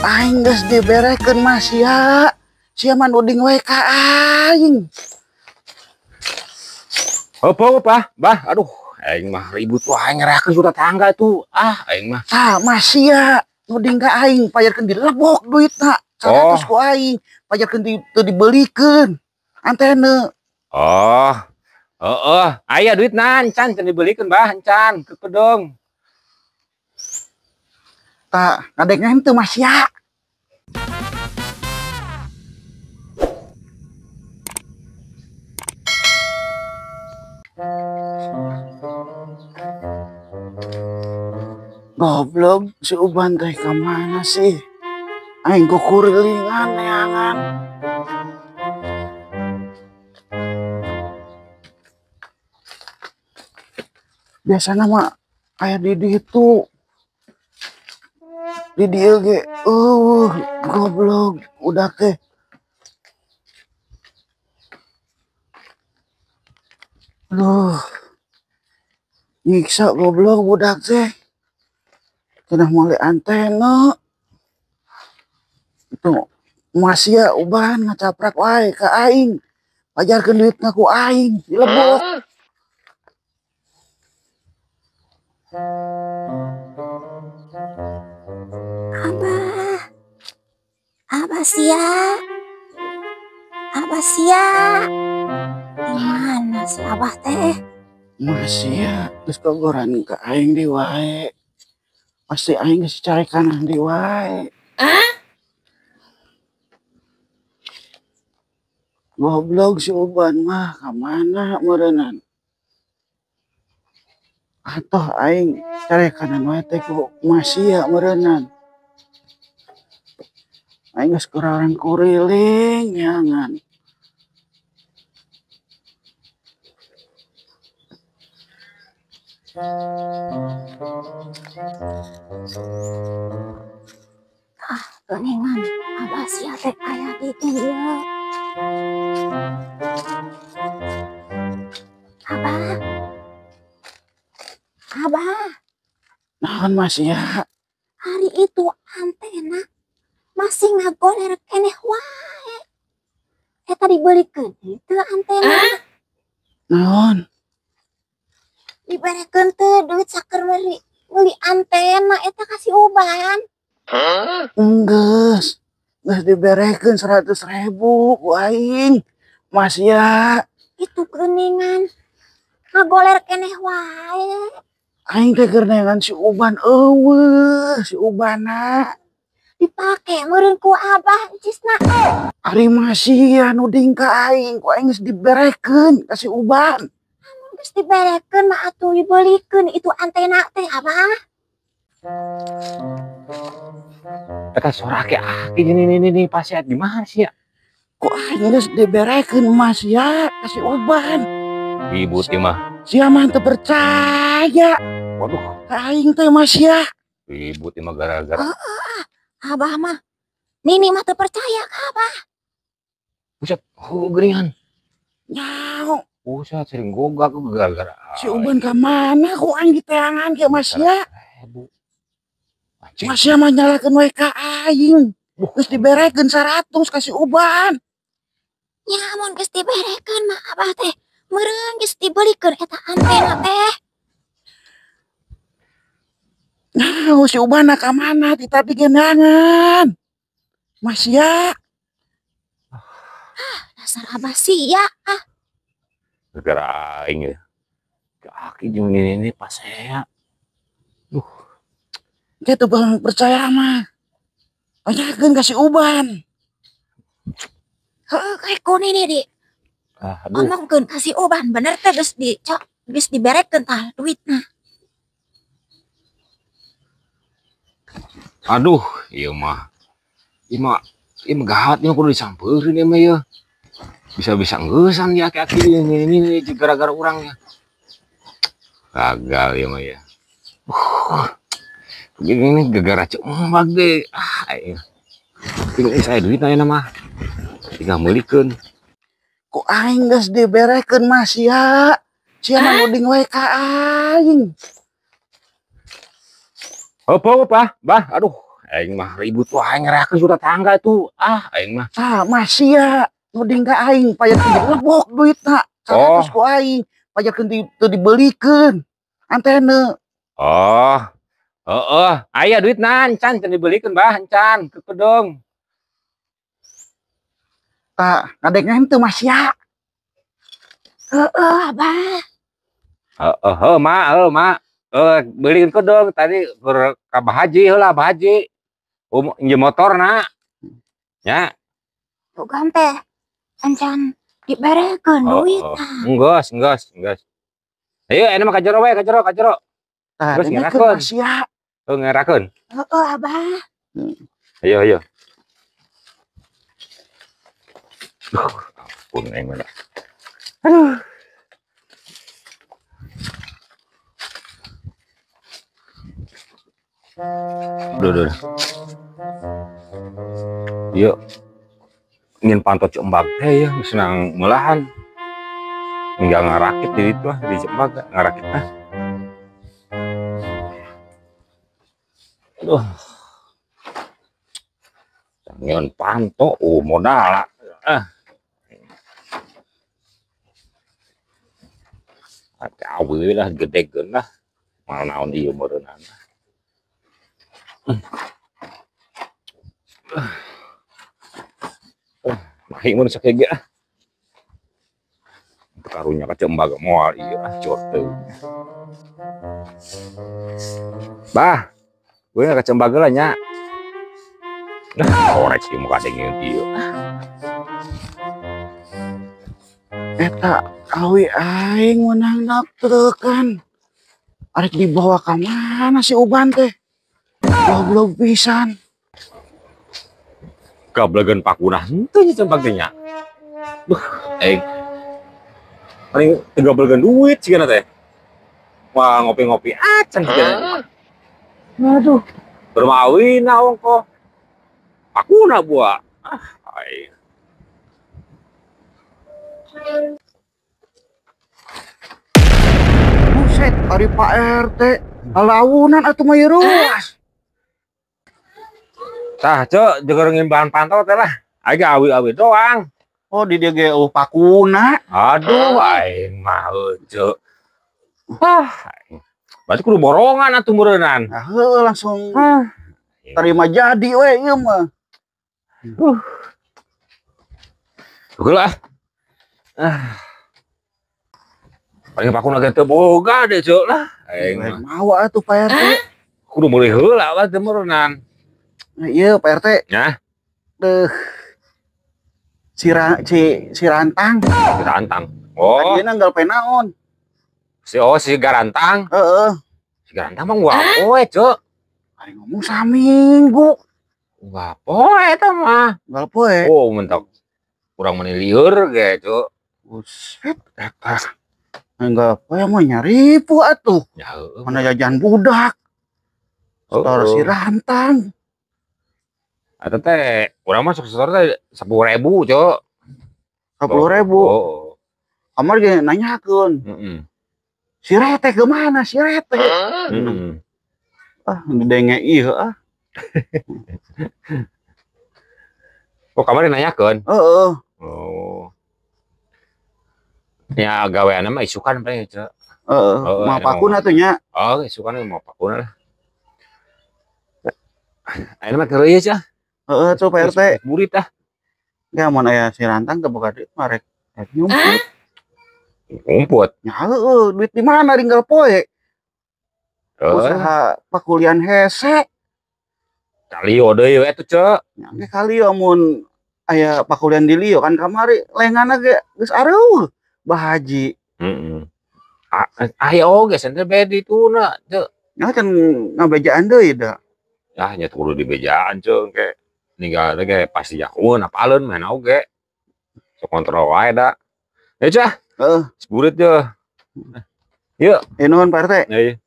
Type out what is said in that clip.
Aing geus diberekeun Mas ya. Sia mah nuding wae ka aing. Apa, Bah? Aduh, aing mah ribut wae ngerahkeun ku tetangga tuh. Aing mah. Mas ya nuding ka aing payarkeun dilebok duitna 100 ku aing. Payarkeun teu dibelikeun antena. Oh. Heeh, aya duitna encan can dibelikeun Bah, encan kekedong. Tak ngadengna henteu Mas ya. Goblok si Uban teh kemana sih? Aing kukurilingan neangan. Biasanya mah aya di ditu. Di dieu ge goblok udah teh. Aduh. Nyiksa goblok budak teh. Cenah mulai antena. Itu Mas ya Uban ngacaprak wae ka aing. Pajarkeun duitna ku aing dilebok. Abah sia. Gimana si Abah teh? Mas ya geus kogoran ka aing di wae. Pasti aing geus cari kanan di wae. Goblok si Uban mah kamana meureunana? Atoh aing cari kanan wae teh ku Mas ya meureunana. Aing geus kurang kuriling nyangan. Geningan Abah sia teh aya di dieu. Abah. Naon Mas ya? Hari itu antena masih ngagoler keneh wae. Eta dibelikeun teu antena. Naon? Diberekeun teu duit saker meuli antena eta ka si Uban. Geus diberekeun 100.000 ku aing. Mas ya. Itu geuningan ngagoler keneh wae. Aing teh keur nengan si Uban eueuh, si Ubana. Dipake meureun ku Abah cisna. Ari masih nuding ka aing, ku aing geus diberekeun ka si Uban. Amun geus diberekeun mah atuh dibelikeun itu antena teh Abah. Eta suara aki-aki ini pasiat di mana sih ya? Ku aing geus diberekeun Mas ya ka si Uban. Ribut ieu mah. Sia mah teu percaya. Waduh, Ka aing teh Mas ya. ribut ieu mah gara-gara. Abah mah Nini mah teu percaya ka Abah. Buset, geuningan. Nyao. Buset, sering gogak gara-gara. Si Uban ka mana ku aing diteangan ge Mas ya. Mas ya mah nyalakeun wae ka aing. Geus diberekeun 100 ka si Uban. Nya amun geus diberekeun mah Abah teh meureun geus dibelikeun eta antena teh. Nah, si Ubana ka mana ti tadi genangan. Mas ya. Dasar Abah sia. Gara-gara aing ya. Aki jeung ini pas saya. Dia tuh bang percaya mah. Tanyakeun ka si Uban. Heuh kayak ku Nini di. Aduh. Ngomongkeun ka si Uban bener teh geus diberekeun tah duitna. Aduh, ieu mah gawat nya kudu disampeurkeun ieu mah ieu. Bisa-bisa ngeusan ya aki-aki ini gara-gara urangnya. Gagal ieu mah ya. Ini gara-gara cembag deh. Ini saya duit ayeuna mah. Tinggal meulikeun. Ku aing geus diberekeun Mas ya. Sia mah nuding wae ka aing. Apa, Bah? Aduh, Aing mah ribut wae ngerakeun sudah tangga tuh. Aing mah. Masih ya nuding ka aing payarkeun di lebok duitna 100 ku aing payarkeun teu dibelikeun antena. Oh. Heeh, aya duitna encan teu dibelikeun bah encan ke kedong. Ngadengna teu Mas ya. Abah. Mak. Beliin kedong tadi ke Abah Haji heula Abah Haji. Injem motorna. Ya. Bukan teh. Encan diberekeun duitna. Enggeus. Ayo, ini mah kajero we, kajero. Geus ngerakeun Mas ya. Ngerakeun. Abah. Ayo. Ampun aing mah. Aduh. Duh. Yuk. Ingin pantau Cembag teh ya, senang mulahan. Enggak ngarakit di itu lah, di Cembag ngarakit lah. Aduh. Ingin pantau, modal. Awi lah, gede-gede lah. Mal naon ieu meureunana. Mahing mun sakege karunya ka Cembag moal ieu acor teu. Bah, gue ka Cembag lah nya. Orek sih muka dengin ieu. Eta awi aing menang napteukan. Arek dibawa ka mana si Uban teh? Goblok pisan. Gablegan pakunah henteu nya Cembag teh nya. Paling gablegan duit cigana teh. Wah, ngopi-ngopi acan cigana. Waduh, bermawi naon kok. Pakuna buah. Buset, ari Pak RT. Alawunan atuh mah ruas. Tah, Cok, jeung bahan pantau teh lah. Aga awi-awi doang. Oh, di dia ge pakuna. Aduh, aing mah Cok. Berarti kudu borongan atuh meureunnan. Langsung terima jadi we ieu mah. Heula. Paling pakuna ge teu boga deh, Cok lah. Aing mah Mawa atuh Pak RT. kudu meuli heula lah teu meureunnan. Iya Pak RT. Nya, si Rantang. si Garantang. Oh, Ayeuna enggal penaon. si Garantang. Heeh. Si Garantang mah gua poe, Cok. Ari ngomong saminggu. Gua poe eta mah. Enggal poe. Oh, mentok kurang meni lieur ge, Cok. Buset eta. Enggal poe mah nyaripu atuh. Ya heueuh. Mana jajan budak. Setor si Rantang. Eta teh urang masuk setor teh 10.000, Cok. 10.000. Oh. Kamar ge nanyakeun. Heeh. Si Rete kemana si Rete? Heeh. Denge ieu Oh, kamari nanyakeun. Heeh. Oh. Ya gaweana mah isukan paling, Cok. Heeh. Mah pakuna tuh nya. Oh, isukan mau pakuna lah. Ayeuna mah keur ieu, Cah. Heeh tuh Pak RT. Burit ah. Ya mun aya si Rantang teu boga duit mah rek nyumput. Ngumput. Ya heueuh, duit di mana tinggal poe. Usaha pakulian hese. Kalio deui we atuh, Cok. Nya ge kali mun aya pakulian di Lio kan kamari lengana ge geus areuh Bah Haji. Heeh. Ayo oge senter bedi tuna, Cok. Nya can ngabejaan deui da. Ya nya kudu dibejaan, Cok, ke ninggal ge pasti jakueun apaleun mah oge. Sok kontrol wae da. Ya, Cah. Heeh. Seburit yo. Yuk. Nuhun Pak RT. Ya,